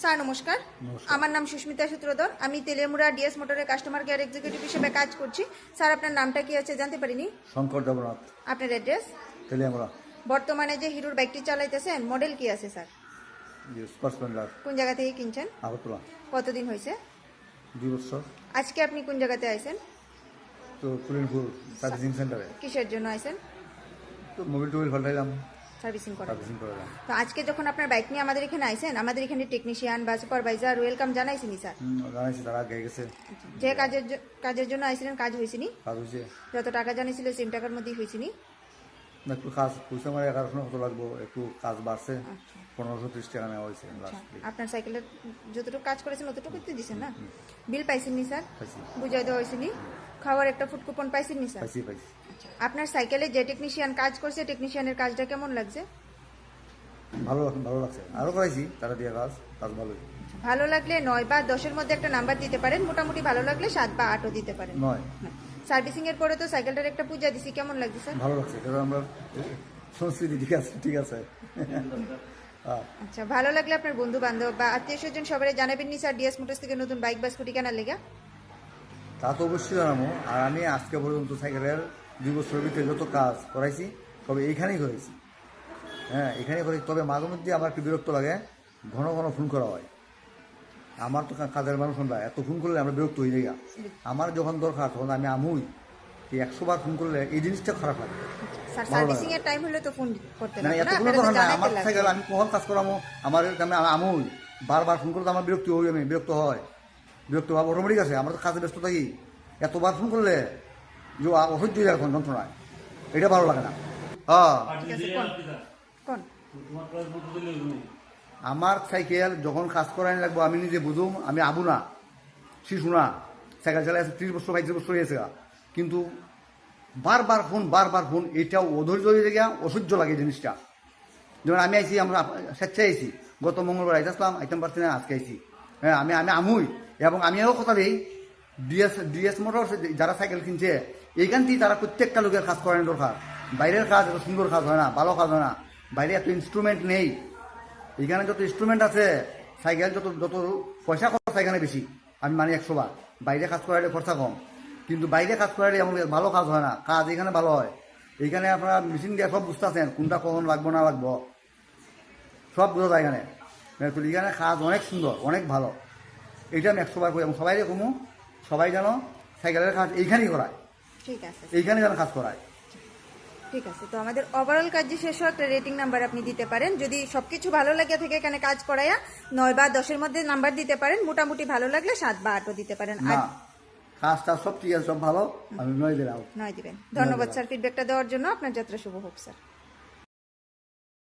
Sir নমস্কার, আমার নাম সুস্মিতা সূত্রধর। আমি তেলিয়ামুড়া ডিএস মোটরের কাস্টমার কেয়ার এক্সিকিউটিভ হিসেবে কাজ করছি। স্যার আপনার নামটা কি আছে জানতে পারিনি? শঙ্কর দেবনাথ, আপনার অ্যাড্রেস? তেলিয়ামুড়া। বর্তমানে যে হিরোর বাইকটি চালাইতেছেন মডেল কি আছে স্যার? Super Splendor. কোন জায়গা থেকে কিনছেন? আগরতলা। কতদিন হয়েছে? 2 বছর। আজকে আপনি কোন জায়গাতে আইছেন? তো কুলিনপুর সার্ভিসিং সেন্টারে। কিসের জন্য আইছেন? তো মোবিল টোবিল পাল্টাইলাম, সার্ভিসিং করার। সার্ভিসিং করলাম। তো আজকে যখন আপনার বাইক নিয়ে আমাদের এখানে আইছেন, আমাদের এখানে টেকনিশিয়ান বা সুপারভাইজার ওয়েলকাম জানাইছিনি স্যার? জানাইছি, তারা আগে গেছে। যে কাজের জন্য আইছিলেন কাজ হয়েছিনি? কাজ হয়েছে যত টাকা জানিয়েছিল সেম টাকার মধ্যেই হয়েছিনি? না, একটু কাজ পয়সা আমার 1100 মতো লাগবো, একটু কাজ বাড়ছে। 1530 টাকা নেওয়া হয়েছে লাস্ট। আপনার সাইকেলের যতটুকু কাজ করেছেন অতটুকু তো দিচ্ছেন না? বিল পাইছেননি স্যার? পাইছি বুঝাই দেওয়া হয়েছেনি? খাওয়ার একটা ফুড কুপন পাইছেননি স্যার? পাইছি পাইছি। আপনার সাইকেলে যে টেকনিশিয়ান কাজ করছে টেকনিশিয়ানের কাজটা কেমন লাগছে? ভালো লাগছে, আরো করাইছি তারা দিয়ে কাজ ভালোই। ভালো লাগলে 9 বা 10-এর মধ্যে একটা নাম্বার দিতে পারেন, মোটামুটি ভালো লাগলে 7 বা 8ও দিতে পারেন। 9। সার্ভিসিং এর পরে তো সাইকেলটার একটা পূজা দিছি, কেমন লাগছে স্যার? ভালো লাগছে, কারণ আমরা সংস্কৃতি ঠিক আছে, ঠিক আছে। আচ্ছা, ভালো লাগলে আপনার বন্ধু বান্ধব বা আত্মীয় স্বজন সবাই জানাবেন নি স্যার ডিএস মোটরস থেকে নতুন বাইক বা স্কুটি কেনার লেগে? তা তো অবশ্যই জানাবো। আর আমি আজকে পর্যন্ত সাইকেলের 2 বছরের ভিতরে যত কাজ করাইছি তবে এইখানেই করেছি। হ্যাঁ, এখানেই করেছি। তবে মাঝে মধ্যে আমার একটু বিরক্ত লাগে, ঘন ঘন ফোন করা হয়। আমার তো কাজের মানুষ, আমরা এত ফোন করলে আমরা বিরক্ত হয়ে যাই। আমার যখন দরকার তখন আমি আমুই, 100 বার ফোন করলে এই জিনিসটা খারাপ লাগে। স্যার সার্ভিসিং এর টাইম হলে তো ফোন করতে না, লাগবে এত না, কোনো আপনারা তো দরকার নাই। আমার জানাইতে সাইকেল লাগবে। আমি কখন কাজ করামো, আমার আমি আমুই বারবার ফোন করলে আমার বিরক্ত হই, আমি বিরক্ত ভাব অটোমেটিক আছে। আমরা তো কাজে ব্যস্ত থাকি, এতবার ফোন করলে যে অসহ্য হয়ে যায় এখন যন্ত্রণায়, এটা ভালো লাগে না। হ্যাঁ, ঠিক আছে, কোন আমার সাইকেল যখন কাজ করাই লাগবো আমি নিজে বুঝুম, আমি আবু না, শিশু না। সাইকেল চালাই আছে 30 বছর 35 বছর হয়েছে, কিন্তু বারবার ফোন এটাও অধৈর্য হয়ে গিয়া অসহ্য লাগে জিনিসটা। যেমন আমি আইছি, আমরা স্বেচ্ছায় আইছি, গত মঙ্গলবার আইতাম, আইতাম পারছি না, আজকে আইছি। হ্যাঁ, আমি আমুই। এবং আমি আরও কথা দিই, ডিএস মোটর যারা সাইকেল কিনছে এইখান থেকে তারা প্রত্যেকটা লোকের কাজ করানো দরকার। বাইরের কাজ এত সুন্দর কাজ হয় না, ভালো কাজ হয় না। বাইরে এত ইনস্ট্রুমেন্ট নেই, এখানে যত ইনস্ট্রুমেন্ট আছে, সাইকেল যত পয়সা খরচ এখানে বেশি। আমি মানি 100 বার। বাইরে কাজ করালে খরচা কম, কিন্তু বাইরে কাজ করালে এমন ভালো কাজ হয় না। কাজ এখানে ভালো হয়। এইখানে আপনারা মেশিন দিয়ে সব বুঝতে আছেন, কোনটা কখন লাগবো না লাগবো সব বোঝা যায় এখানে। এখানে কাজ অনেক সুন্দর, অনেক ভালো। এইটা আমি 100 বার করি এবং সবাই কমু, সবাই যেন সাইকেলের কাজ এইখানেই করায়, ঠিক আছে এইখানে যেন কাজ করায়। ঠিক আছে। তো আমাদের ওভারঅল কাজ যে শেষ হয় একটা রেটিং নাম্বার আপনি দিতে পারেন। যদি সবকিছু ভালো লাগে থেকে এখানে কাজ করায়া 9 বা 10-এর মধ্যে নাম্বার দিতে পারেন, মোটামুটি ভালো লাগলে 7 বা 8ও দিতে পারেন। না, কাজটা সব ঠিক আছে, সব ভালো, আমি 9 দিলাম। 9 দিবেন। ধন্যবাদ স্যার ফিডব্যাকটা দেওয়ার জন্য। আপনার যাত্রা শুভ হোক স্যার।